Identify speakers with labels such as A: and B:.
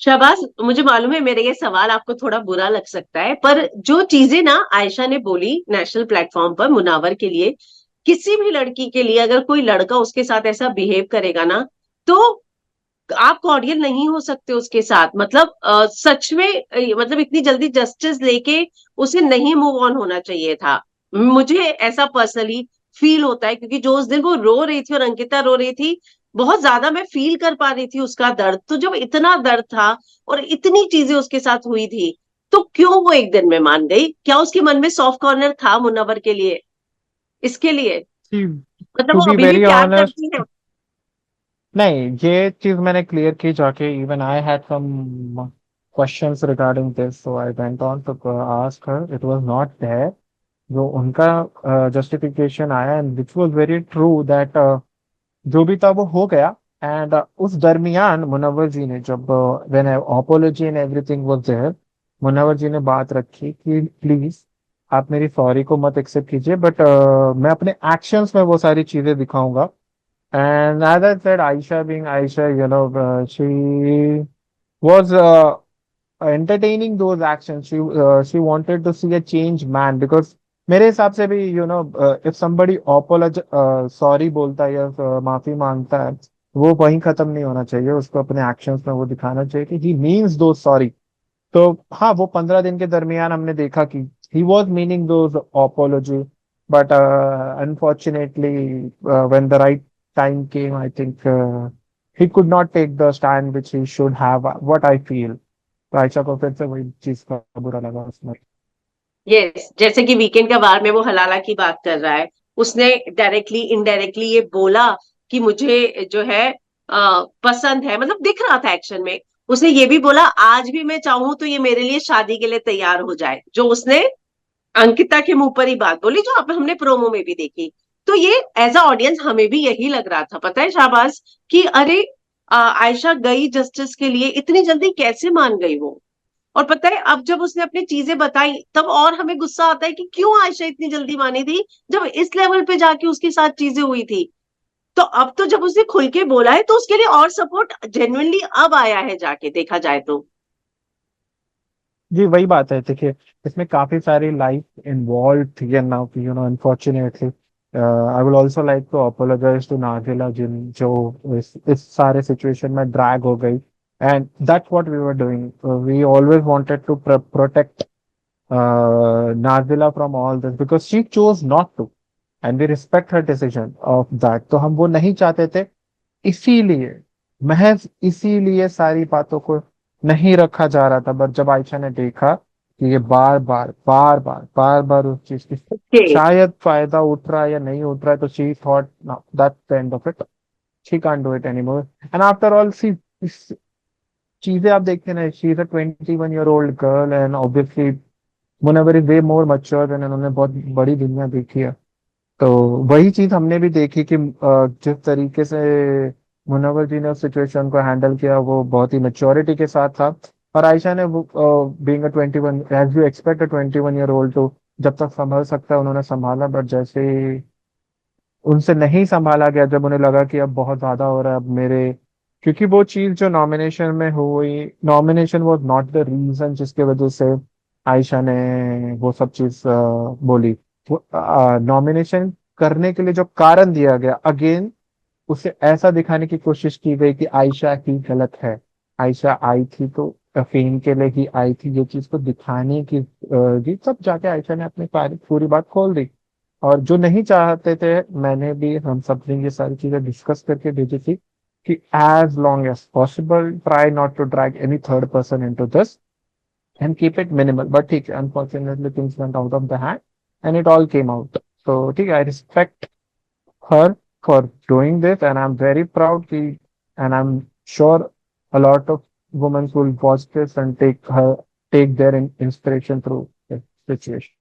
A: शहबाज, मुझे मालूम है मेरा ये सवाल आपको थोड़ा बुरा लग सकता है, पर जो चीजें ना आयशा ने बोली नेशनल प्लेटफॉर्म पर मुनावर के लिए, किसी भी लड़की के लिए अगर कोई लड़का उसके साथ ऐसा बिहेव करेगा ना, तो आप कॉर्डियल नहीं हो सकते उसके साथ। मतलब सच में मतलब इतनी जल्दी जस्टिस लेके उसे नहीं मूव ऑन होना चाहिए था। मुझे ऐसा पर्सनली फील होता है, क्योंकि जो उस दिन वो रो रही थी और अंकिता रो रही थी, बहुत ज्यादा मैं फील कर पा रही थी उसका दर्द। तो जब इतना दर्द था और इतनी चीजें उसके साथ हुई थी, तो क्यों वो एक दिन में मान गई? क्या उसके मन में सॉफ्ट कॉर्नर था मुनव्वर के लिए, इसके लिए? मतलब
B: टू
A: वो
B: बी
A: अभी भी
B: वेरी
A: प्यार
B: ऑनेस्ट,
A: करती है?
B: नहीं, ये चीज मैंने क्लियर की जाके। Even I had some questions regarding this, so I went on to ask her, it was not there. जो उनका जस्टिफिकेशन आया, and which was very true, that जो भी था वो हो गया। एंड उस दरमियान मुनव्वर जी ने, जब when apology and everything was there, Munawar ji ने बात रखी कि प्लीज आप मेरी सॉरी को मत एक्सेप्ट कीजिए, बट मैं अपने एक्शंस में वो सारी चीजें दिखाऊंगा। And as I said, Aisha being Aisha, she was entertaining those actions. She wanted to see a changed man, because मेरे हिसाब से भी if somebody apologize, सॉरी बोलता है या माफी मांगता है, वो वहीं खत्म नहीं होना चाहिए। उसको अपने एक्शंस में वो दिखाना चाहिए कि ही मीन्स दो सॉरी। तो हाँ, वो 15 दिन के दरमियान हमने देखा कि he was meaning those apology, but unfortunately, when the right time came, I think he could not take the stand which he should have, what I feel। तो आयशा को फिर से वही चीज का बुरा लगा उसमें।
A: यस, जैसे कि वीकेंड का वार में वो हलाला की बात कर रहा है, उसने डायरेक्टली इनडायरेक्टली ये बोला कि मुझे जो है पसंद है, मतलब दिख रहा था एक्शन में। उसने ये भी बोला आज भी मैं चाहूं तो ये मेरे लिए शादी के लिए तैयार हो जाए, जो उसने अंकिता के मुंह पर ही बात बोली, जो हमने प्रोमो में भी देखी। तो ये एज अ ऑडियंस हमें भी यही लग रहा था, पता है शाहबाज, कि अरे आयशा गई जस्टिस के लिए, इतनी जल्दी कैसे मान गई वो? और पता है अब जब उसने अपनी चीजें बताई, तब और हमें गुस्सा आता है कि क्यों आयशा इतनी जल्दी मानी थी, जब इस लेवल पे जाके उसके साथ चीजें हुई थी। तो अब तो जब उसने खुल के बोला है, तो उसके लिए और सपोर्ट जेन्युइनली अब आया है, जाके देखा जाए तो।
B: जी, वही बात है। देखिए, इसमें काफी सारी लाइफ इन्वॉल्व थी, and now unfortunately I will also like to apologise to Nazila, जिन जो इस सारे सिचुएशन में ड्रैग हो गई। And that's what we were doing. We always wanted to protect Nazila from all this, because she chose not to, and we respect her decision of that. तो हम वो नहीं चाहते थे, इसीलिए, महज इसीलिए सारी बातों को नहीं रखा जा रहा था। बट जब आयशा ने देखा कि ये बार बार उस चीज की
A: ओके।
B: शायद फायदा उठ रहा है या नहीं उठ रहा है, तो she thought that's the end of it, she can't do it anymore. And after all, see, चीजें आप देखते ना, she is a 21-year-old girl, and obviously Munawar is way more mature, and उन्होंने बहुत बड़ी दुनिया देखी है। तो वही चीज हमने भी देखी कि जिस तरीके से मुनव्वर जी ने उस सिचुएशन को हैंडल किया, वो बहुत ही मेच्योरिटी के साथ था। और आयशा ने, वो being a 21, as you expect a 21-year-old तो जब तक संभल सकता है उन्होंने संभाला। बट जैसे ही उनसे नहीं संभाला गया, जब उन्हें लगा कि अब बहुत ज्यादा हो रहा है अब मेरे, क्योंकि वो चीज जो नॉमिनेशन में हुई, nomination was not the reason जिसके वजह से आयशा ने वो सब चीज बोली। नॉमिनेशन करने के लिए जो कारण दिया गया, अगेन उसे ऐसा दिखाने की कोशिश की गई कि आयशा ही गलत है। आयशा आई थी तो फेम के लिए ही आई थी, ये चीज को दिखाने की जी, सब जाके आयशा ने अपनी पूरी बात खोल दी। और जो नहीं चाहते थे, मैंने भी, हम सब ने ये सारी चीजें डिस्कस करके भेजी थी कि as long as possible try not to drag any third person into this, and keep it minimal। But ठीक है, unfortunately things went out of the hand and it all came out। So ठीक है, I respect her for doing this, and I'm very proud कि, and I'm sure a lot of women will watch this and take their inspiration through this situation।